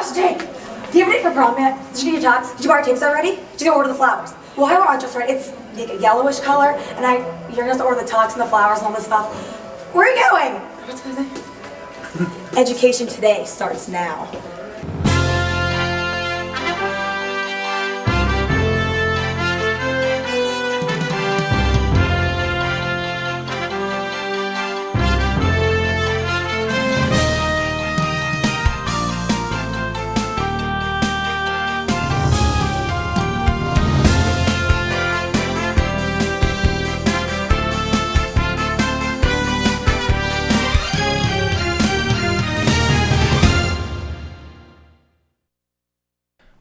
gosh, Jake! Do you have a date for prom yet? Did you get your tux? Did you buy your tickets already? Did you go order the flowers? Well, I want just right. It's like a yellowish color, and you're gonna have to order the tux and the flowers and all this stuff. Where are you going? What's going on? Education today starts now.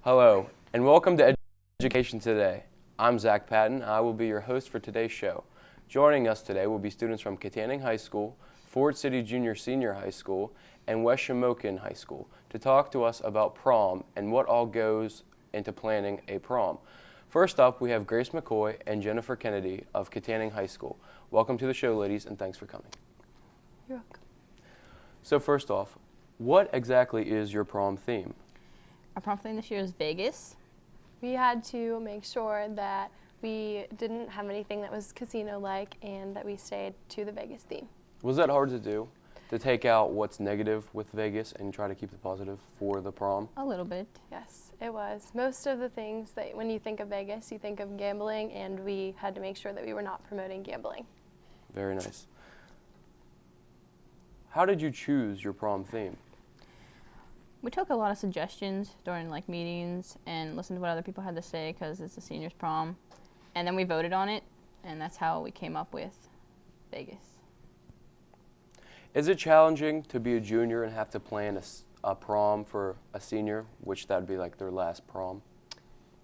Hello, and welcome to Education Today. I'm Zach Patton. I will be your host for today's show. Joining us today will be students from Katanning High School, Ford City Junior-Senior High School, and West Shamokin High School to talk to us about prom and what all goes into planning a prom. First up, we have Grace McCoy and Jennifer Kennedy of Katanning High School. Welcome to the show, ladies, and thanks for coming. You're welcome. So first off, what exactly is your prom theme? Our prom theme this year is Vegas. We had to make sure that we didn't have anything that was casino-like and that we stayed to the Vegas theme. Was that hard to do, to take out what's negative with Vegas and try to keep the positive for the prom? A little bit. Yes, it was. Most of the things that when you think of Vegas, you think of gambling, and we had to make sure that we were not promoting gambling. Very nice. How did you choose your prom theme? We took a lot of suggestions during meetings and listened to what other people had to say because it's a seniors prom. And then we voted on it, and that's how we came up with Vegas. Is it challenging to be a junior and have to plan a prom for a senior, which that would be like their last prom?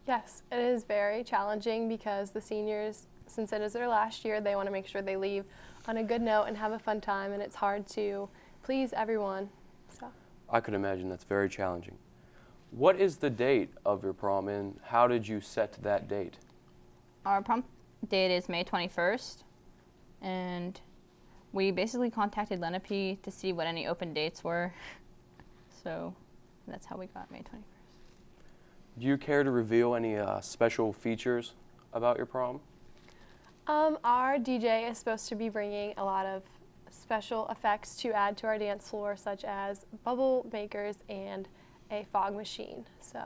Yes, it is very challenging because the seniors, since it is their last year, they want to make sure they leave on a good note and have a fun time, and it's hard to please everyone. So. I could imagine that's very challenging. What is the date of your prom, and how did you set that date? Our prom date is May 21st, and we basically contacted Lenape to see what any open dates were. So that's how we got May 21st. Do you care to reveal any special features about your prom? Our DJ is supposed to be bringing a lot of special effects to add to our dance floor, such as bubble makers and a fog machine. So,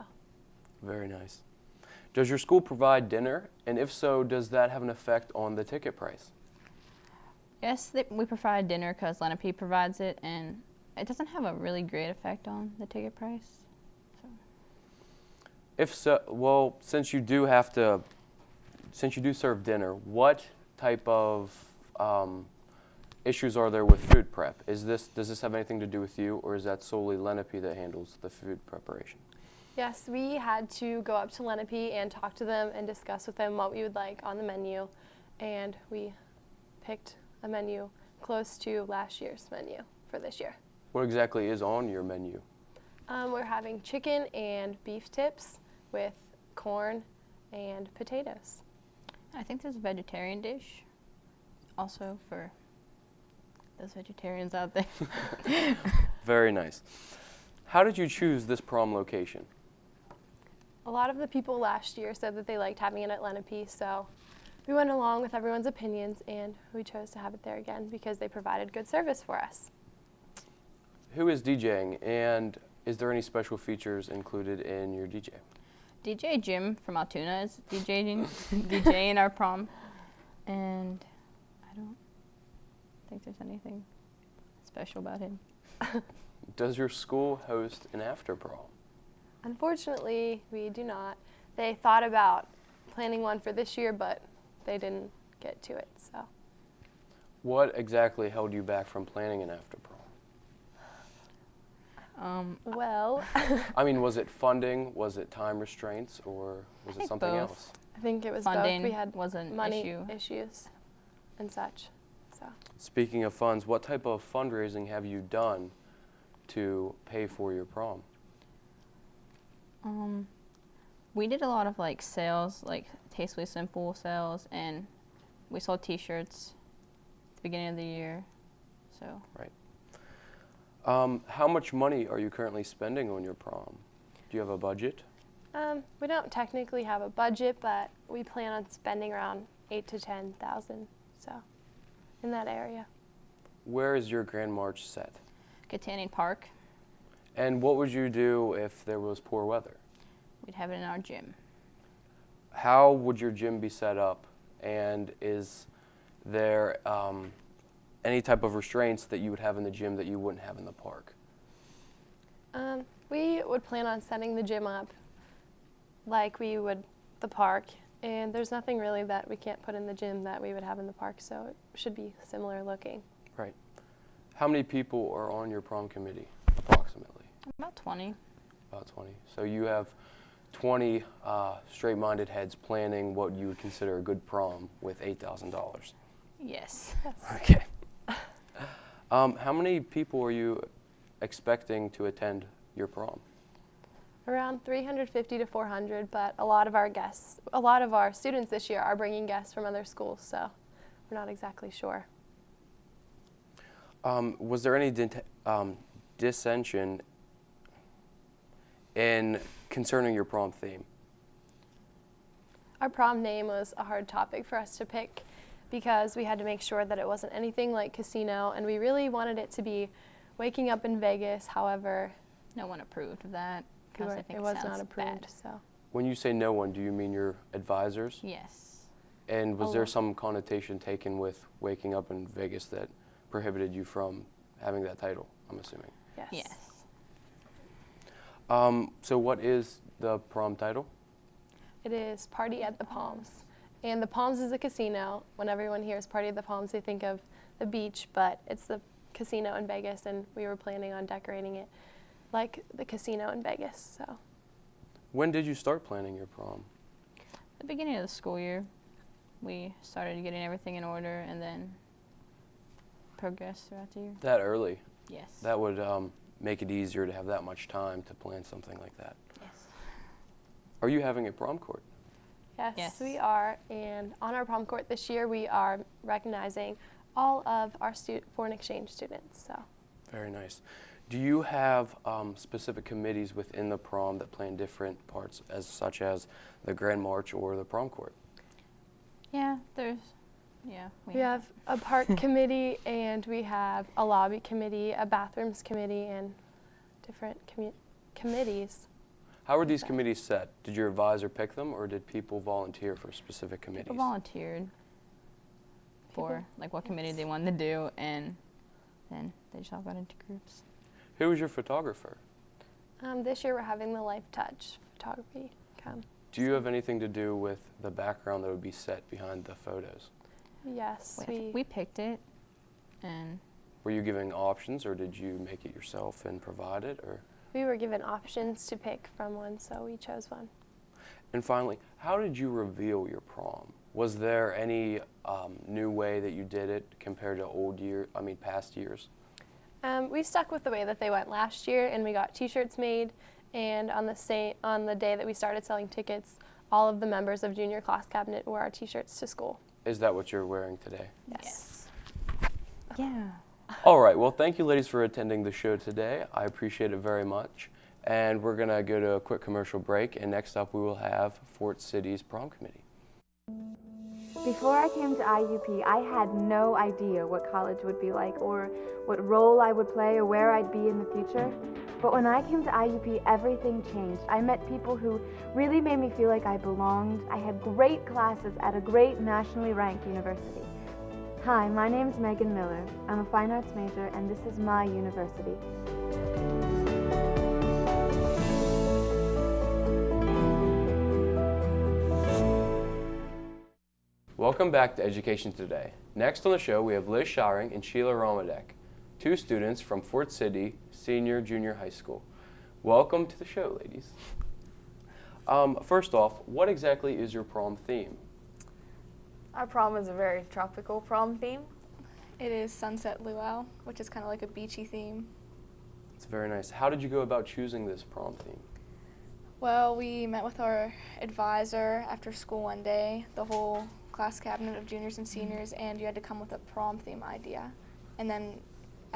very nice. Does your school provide dinner? And if so, does that have an effect on the ticket price? Yes, we provide dinner because Lenape provides it, and it doesn't have a really great effect on the ticket price. So. If so, well, since you do serve dinner, what type of issues are there with food prep? Does this have anything to do with you, or is that solely Lenape that handles the food preparation? Yes, we had to go up to Lenape and talk to them and discuss with them what we would like on the menu, and we picked a menu close to last year's menu for this year. What exactly is on your menu? We're having chicken and beef tips with corn and potatoes. I think there's a vegetarian dish also for those vegetarians out there. Very nice. How did you choose this prom location? A lot of the people last year said that they liked having it at Lenape, so we went along with everyone's opinions and we chose to have it there again because they provided good service for us. Who is DJing, and is there any special features included in your DJ? DJ Jim from Altoona is DJing our prom, and I don't think there's anything special about him. Does your school host an after prom? Unfortunately, we do not. They thought about planning one for this year, but they didn't get to it. So. What exactly held you back from planning an after prom? Well, I mean, was it funding, was it time restraints, or was it something both. else? I think it was Funding both. We had was an money issue. issues and such. So. Speaking of funds, what type of fundraising have you done to pay for your prom? We did a lot of sales, Tastefully Simple sales, and we sold T-shirts at the beginning of the year. So. Right. How much money are you currently spending on your prom? Do you have a budget? We don't technically have a budget, but we plan on spending around $8,000 to $10,000, so in that area. Where is your Grand March set? Katanning Park, And what would you do if there was poor weather? we'd have it in our gym. How would your gym be set up? And is there any type of restraints that you would have in the gym that you wouldn't have in the park? We would plan on setting the gym up like we would the park, and there's nothing really that we can't put in the gym that we would have in the park, so it should be similar looking. Right. How many people are on your prom committee, approximately? About 20. About 20. So you have 20 straight-minded heads planning what you would consider a good prom with $8,000. Yes. Okay. How many people are you expecting to attend your prom? Around 350 to 400, but a lot of our students this year are bringing guests from other schools, so we're not exactly sure. Was there any dissension in concerning your prom theme? Our prom name was a hard topic for us to pick because we had to make sure that it wasn't anything like casino, and we really wanted it to be waking up in Vegas. However, No one approved of that because I think it was not sounds approved. bad. So When you say no one, do you mean your advisors? Yes. And was A there lot. some connotation taken with waking up in Vegas that prohibited you from having that title, I'm assuming? yes. Yes. So what is the prom title? It is Party at the Palms. And the Palms is a casino. When everyone hears Party at the Palms, they think of the beach, but it's the casino in Vegas, and we were planning on decorating it like the casino in Vegas. So When did you start planning your prom? The beginning of the school year, we started getting everything in order and then progressed throughout the year. That early. Yes. That would make it easier to have that much time to plan something like that. Yes. Are you having a prom court? yes, we are. And on our prom court this year, we are recognizing all of our foreign exchange students. So Very nice. Do you have specific committees within the prom that plan different parts, such as the Grand March or the prom court? Yeah, we have a park committee, and we have a lobby committee, a bathrooms committee, and different committees. How were these committees set? Did your advisor pick them, or did people volunteer for specific committees? People volunteered for like what committee they wanted to do, and then they just all got into groups. Who was your photographer? This year we're having the Life Touch photography come. Do you have anything to do with the background that would be set behind the photos? Yes, We picked it, and Were you giving options, or did you make it yourself and provide it? Or? we were given options to pick from one, so we chose one. And finally, how did you reveal your prom? Was there any new way that you did it compared to past years? We stuck with the way that they went last year, and we got T-shirts made. And on the day that we started selling tickets, all of the members of Junior Class Cabinet wore our T-shirts to school. Is that what you're wearing today? Yes. yeah. All right. Well, thank you, ladies, for attending the show today. I appreciate it very much. And we're going to go to a quick commercial break. And next up, we will have Fort City's prom committee. Before I came to IUP, I had no idea what college would be like or what role I would play or where I'd be in the future. But when I came to IUP, everything changed. I met people who really made me feel like I belonged. I had great classes at a great nationally ranked university. Hi, my name's Megan Miller. I'm a fine arts major, and this is my university. Welcome back to Education Today. Next on the show, we have Liz Shiring and Sheila Romadek, two students from Fort City Senior Junior High School. Welcome to the show, ladies. First off, what exactly is your prom theme? Our prom is a very tropical prom theme. It is Sunset Luau, which is kind of like a beachy theme. It's very nice. How did you go about choosing this prom theme? Well, we met with our advisor after school one day, the whole class cabinet of juniors and seniors, and you had to come with a prom theme idea. And then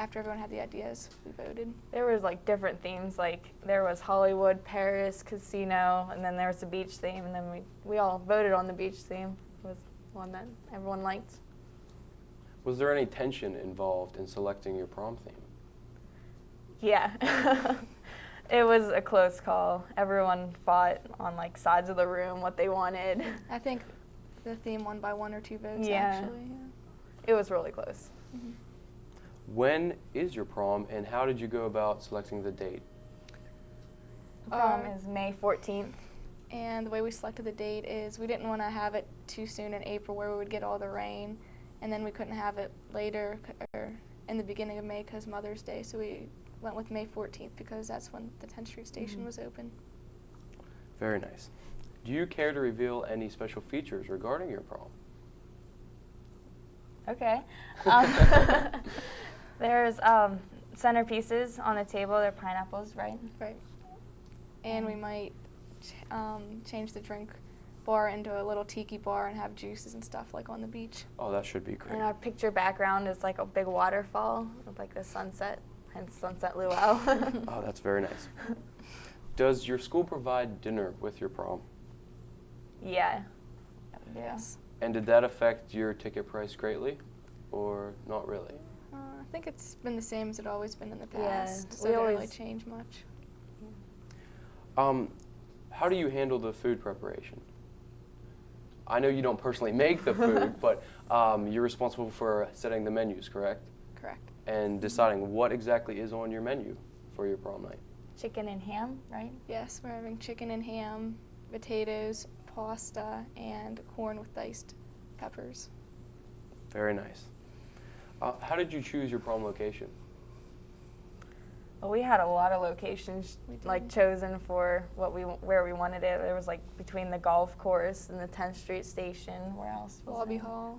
after everyone had the ideas, we voted. There was like different themes, like there was Hollywood, Paris, casino, and then there was the beach theme, and then we all voted on the beach theme. It was one that everyone liked. Was there any tension involved in selecting your prom theme? Yeah. It was a close call. Everyone fought on like sides of the room what they wanted. I think the theme won by 1 or 2 votes, Yeah. actually. Yeah. It was really close. When is your prom, and how did you go about selecting the date? Prom is May 14th. And the way we selected the date is we didn't want to have it too soon in April where we would get all the rain, and then we couldn't have it later or in the beginning of May because Mother's Day, so we went with May 14th because that's when the 10th Street Station was open. Very nice. Do you care to reveal any special features regarding your prom? Okay. There's centerpieces on the table. They're pineapples, right? Right. And we might change the drink bar into a little tiki bar and have juices and stuff like on the beach. Oh, that should be great. And our picture background is like a big waterfall with like the sunset, hence Sunset Luau. Oh, that's very nice. Does your school provide dinner with your prom? Yeah. Yes. And did that affect your ticket price greatly, or not really? I think it's been the same as it always been in the Yeah, past, so we it didn't really always- change much. How do you handle the food preparation? I know you don't personally make the food, but you're responsible for setting the menus, correct? Correct. And deciding what exactly is on your menu for your prom night. Chicken and ham, right? Yes, we're having chicken and ham, potatoes, pasta, and corn with diced peppers. Very nice. How did you choose your prom location? Well, we had a lot of locations We did. like chosen for where we wanted it. There was like between the golf course and the 10th Street Station. Where else? Was Lobby there? Hall.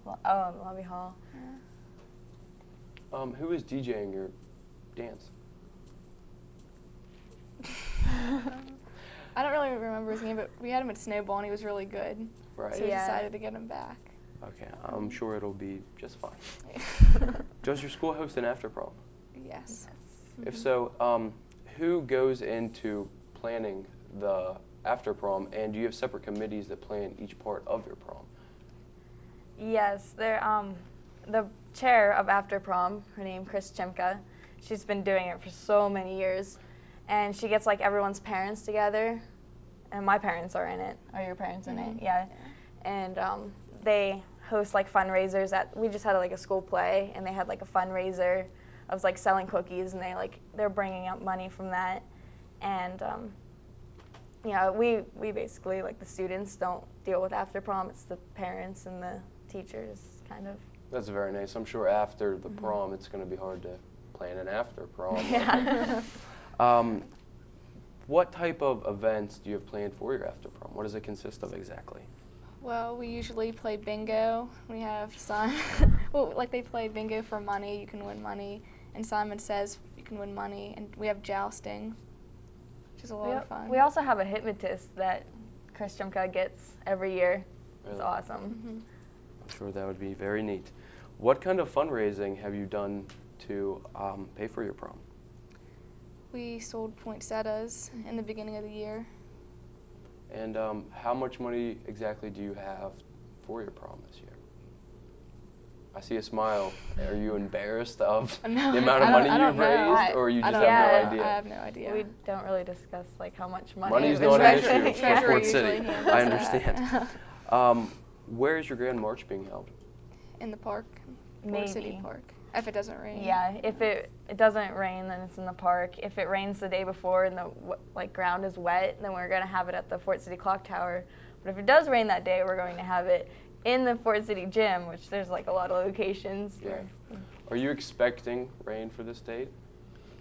Lobby Hall. Who is DJing your dance? I don't really remember his name, but we had him at Snowball and he was really good. Right. So we Yeah. decided to get him back. Okay, I'm sure it'll be just fine. Does your school host an after prom? Yes. If so, who goes into planning the after prom, and do you have separate committees that plan each part of your prom? Yes, the chair of After Prom, her name Chris Chimka, she's been doing it for so many years, and she gets like everyone's parents together, and my parents are in it. Are your parents in it? Yeah. And they host like fundraisers we just had like a school play, and they had like a fundraiser of like selling cookies, and they're bringing up money from that, and we basically, like, the students don't deal with After Prom. It's the parents and the teachers, kind of. That's very nice. I'm sure after the prom, it's going to be hard to plan an after prom. Yeah. What type of events do you have planned for your after prom? What does it consist of exactly? Well, we usually play bingo. We have they play bingo for money. You can win money. And Simon Says you can win money. And we have jousting, which is a lot of fun. We also have a hypnotist that Chris Chimka gets every year. It's Really? awesome. I'm sure that would be very neat. What kind of fundraising have you done to pay for your prom? We sold poinsettias in the beginning of the year. And how much money exactly do you have for your prom this year? I see a smile. Are you embarrassed of the amount of money you've raised, or you just have no idea? I have no idea. We don't really discuss like how much money. Money's is not an invested. issue for Yeah. Fort usually City. handles I that. understand. Where is your Grand March being held? In the park, Fort Maybe. City Park, if it doesn't rain. Yeah, if it doesn't rain, then it's in the park. If it rains the day before and the ground is wet, then we're going to have it at the Fort City Clock Tower. But if it does rain that day, we're going to have it in the Fort City Gym, which there's like a lot of locations. Yeah. Are you expecting rain for this date?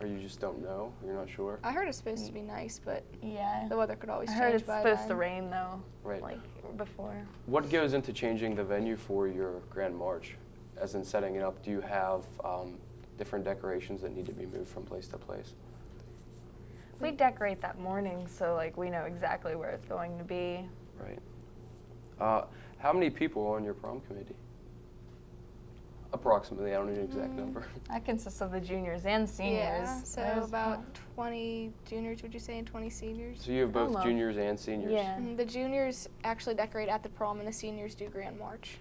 Or you just don't know? You're not sure? I heard it's supposed to be nice, but Yeah. the weather could always I change heard it's by supposed then. to rain though, Right. like before. What goes into changing the venue for your Grand March? As in setting it up, do you have different decorations that need to be moved from place to place? We decorate that morning, so like we know exactly where it's going to be. Right. How many people are on your prom committee? Approximately, I don't need an exact number. That consists of the juniors and seniors. Yeah, so There's about 20 juniors, would you say, and 20 seniors? So you have both Almost. juniors and seniors. Yeah. The juniors actually decorate at the prom, and the seniors do Grand March.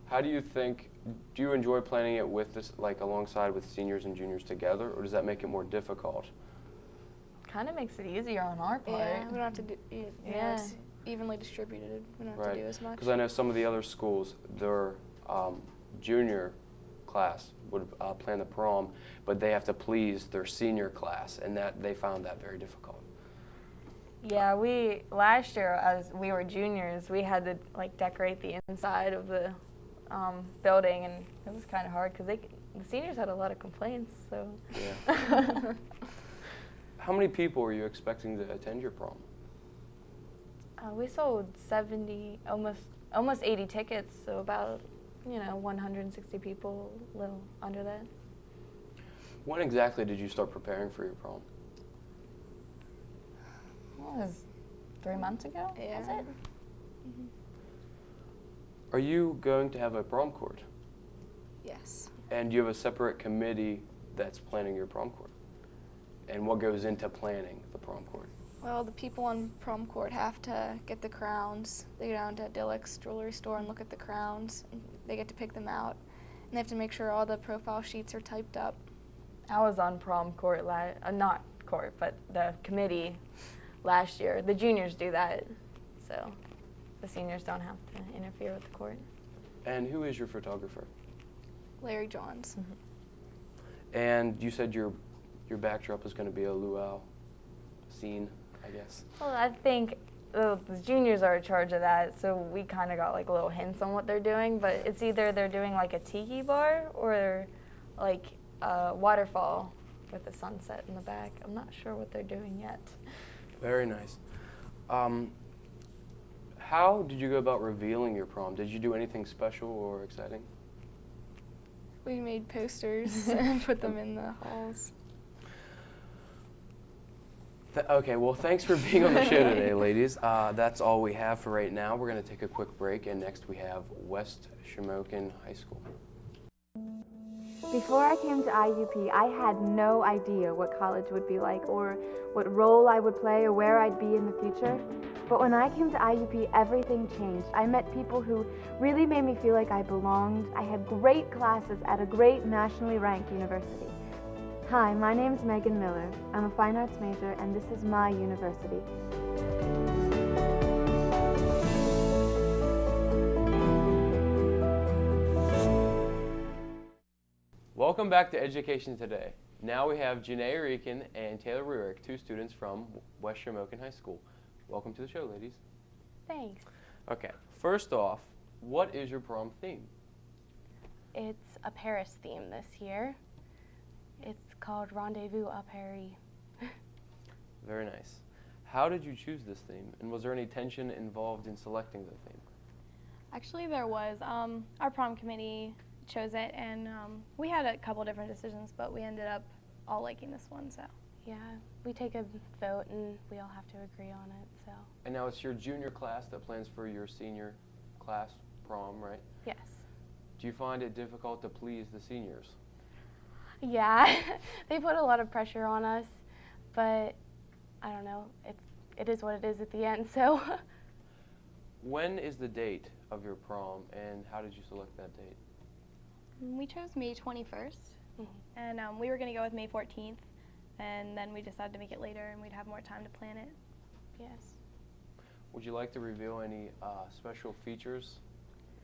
How do you think, do you enjoy planning it with this, like alongside with seniors and juniors together, or does that make it more difficult? Kind of makes it easier on our part. Yeah, we don't have to do. Yeah. It's evenly distributed. We don't have Right. to do as much. Because I know some of the other schools, their junior class would plan the prom, but they have to please their senior class, and that they found that very difficult. Yeah, last year as we were juniors, we had to like decorate the inside of the building, and it was kind of hard because the seniors had a lot of complaints. So. Yeah. How many people are you expecting to attend your prom? We sold 70, almost 80 tickets, so about 160 people, a little under that. When exactly did you start preparing for your prom? Well, it was 3 months ago. Yeah. Was it? Are you going to have a prom court? Yes. And do you have a separate committee that's planning your prom court? And what goes into planning the prom court? Well, the people on prom court have to get the crowns. They go down to Dillick's jewelry store and look at the crowns. They get to pick them out. And they have to make sure all the profile sheets are typed up. I was on prom court, not court, but the committee last year. The juniors do that, so the seniors don't have to interfere with the court. And who is your photographer? Larry Johns. And you said your backdrop is going to be a luau scene, I guess. Well, I think the juniors are in charge of that, so we kind of got like little hints on what they're doing, but it's either they're doing like a tiki bar or like a waterfall with a sunset in the back. I'm not sure what they're doing yet. Very nice. How did you go about revealing your prom? Did you do anything special or exciting? We made posters and put them in the halls. Okay, well, thanks for being on the show today, ladies. That's all we have for right now. We're going to take a quick break, and next we have West Shamokin High School. Before I came to IUP, I had no idea what college would be like or what role I would play or where I'd be in the future. But when I came to IUP, everything changed. I met people who really made me feel like I belonged. I had great classes at a great nationally ranked university. Hi, my name's Megan Miller. I'm a fine arts major, and this is my university. Welcome back to Education Today. Now we have Janae Rican and Taylor Ruick, two students from West Shamokin High School. Welcome to the show, ladies. Thanks. Okay, first off, what is your prom theme? It's a Paris theme this year. It's called Rendezvous à Paris. Very nice. How did you choose this theme, and was there any tension involved in selecting the theme? Actually, there was. Our prom committee chose it, and we had a couple different decisions, but we ended up all liking this one. So. Yeah, we take a vote and we all have to agree on it. So. And now it's your junior class that plans for your senior class prom, right? Yes. Do you find it difficult to please the seniors? Yeah, they put a lot of pressure on us, but I don't know. It is what it is at the end. So. When is the date of your prom, and how did you select that date? We chose May 21st, and we were going to go with May 14th, and then we decided to make it later, and we'd have more time to plan it. Yes. Would you like to reveal any special features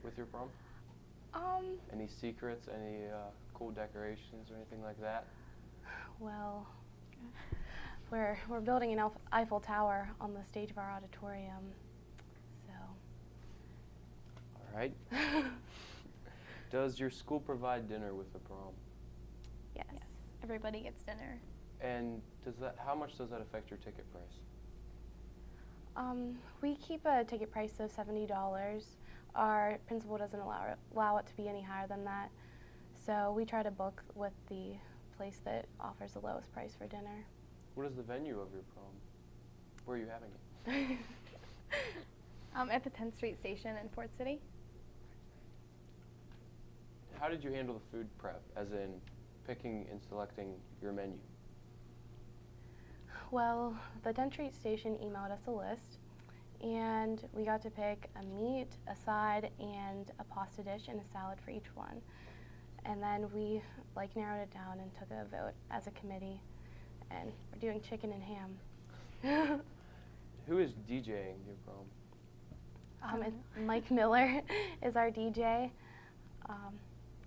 with your prom? Any secrets, any cool decorations or anything like that? Well, we're building an Eiffel Tower on the stage of our auditorium, so. All right. Does your school provide dinner with the prom? Yes. Everybody gets dinner. And how much does that affect your ticket price? We keep a ticket price of $70. Our principal doesn't allow it to be any higher than that. So we try to book with the place that offers the lowest price for dinner. What is the venue of your prom? Where are you having it? At the 10th Street Station in Fort City. how did you handle the food prep, as in picking and selecting your menu? Well, the Dent Street station emailed us a list, and we got to pick a meat, a side, and a pasta dish and a salad for each one. And then we narrowed it down and took a vote as a committee, and we're doing chicken and ham. Who is DJing your prom? Mike Miller is our DJ.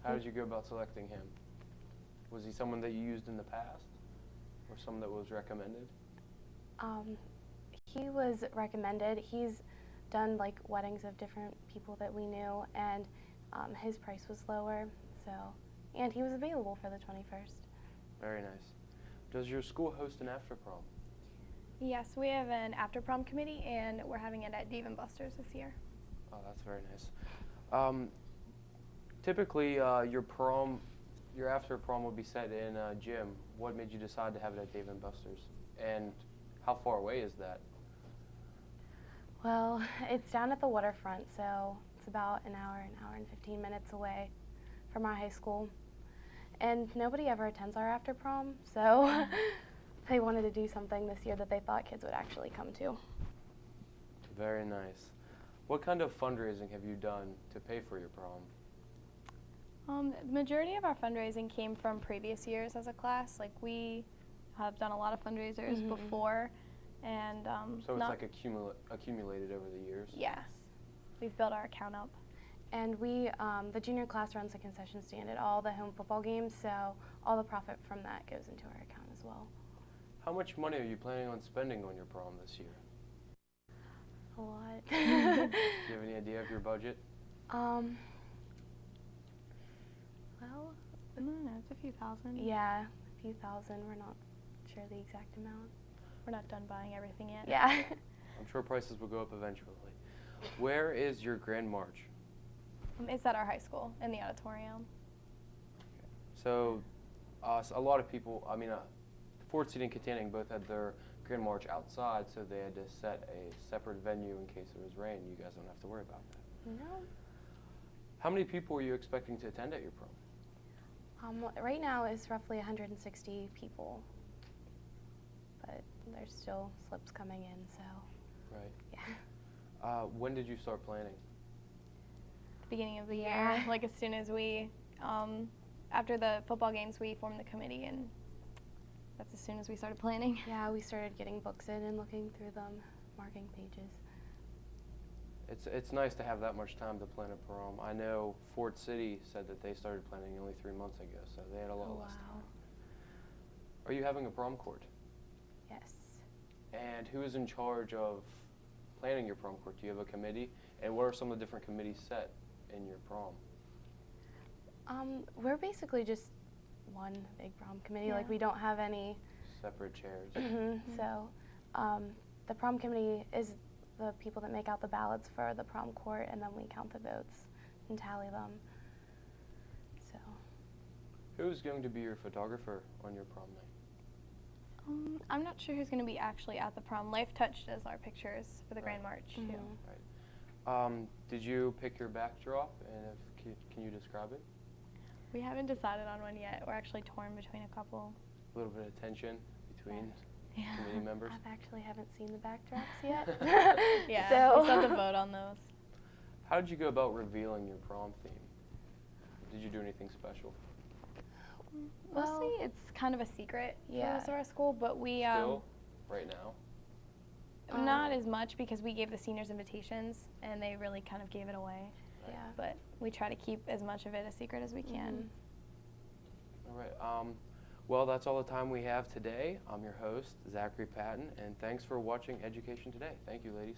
How did you go about selecting him? Was he someone that you used in the past, or someone that was recommended? He was recommended. He's done weddings of different people that we knew, and his price was lower. So, and he was available for the 21st. Very nice. Does your school host an after prom? Yes, we have an after prom committee, and we're having it at Dave & Buster's this year. Oh, that's very nice. Typically, your after prom will be set in a gym. What made you decide to have it at Dave & Buster's? And how far away is that? Well, it's down at the waterfront, so it's about an hour and 15 minutes away from our high school. And nobody ever attends our after prom, so they wanted to do something this year that they thought kids would actually come to. Very nice. What kind of fundraising have you done to pay for your prom? The majority of our fundraising came from previous years as a class. We have done a lot of fundraisers before, and so it's accumulated over the years. Yes, we've built our account up. And we, the junior class runs a concession stand at all the home football games, so all the profit from that goes into our account as well. How much money are you planning on spending on your prom this year? A lot. Do you have any idea of your budget? Well, I don't know, it's a few thousand. yeah, a few thousand. We're not sure the exact amount. We're not done buying everything yet. Yeah. I'm sure prices will go up eventually. Where is your Grand March? It's at our high school in the auditorium. So, a lot of people, Fort City and Katanning both had their Grand March outside, so they had to set a separate venue in case there was rain. You guys don't have to worry about that. No. How many people are you expecting to attend at your prom? Right now it's roughly 160 people, but there's still slips coming in, so. Right. Yeah. When did you start planning? Beginning of the year, Yeah. as soon as we, after the football games, we formed the committee, and that's as soon as we started planning. Yeah, we started getting books in and looking through them, marking pages. It's nice to have that much time to plan a prom. I know Fort City said that they started planning only 3 months ago, so they had a lot less time. Are you having a prom court? Yes. And who is in charge of planning your prom court? Do you have a committee? And what are some of the different committees set in your prom? We're basically just one big prom committee. Yeah. We don't have any Separate chairs. So the prom committee is the people that make out the ballots for the prom court, and then we count the votes and tally them. So. Who's going to be your photographer on your prom night? I'm not sure who's going to be actually at the prom. Life Touch does our pictures for the Grand March, too. Right. Did you pick your backdrop, and can you describe it? We haven't decided on one yet. We're actually torn between a couple. A little bit of tension between committee members. I actually haven't seen the backdrops yet. Yeah, So. we still have to vote on those. How did you go about revealing your prom theme? Did you do anything special? Mostly it's kind of a secret for the Yeah. rest of our school, but we Still, right now? not as much because we gave the seniors invitations and they really kind of gave it away. Yeah. But we try to keep as much of it a secret as we can. All right. Well, that's all the time we have today. I'm your host, Zachary Patton, and thanks for watching Education Today. Thank you, ladies.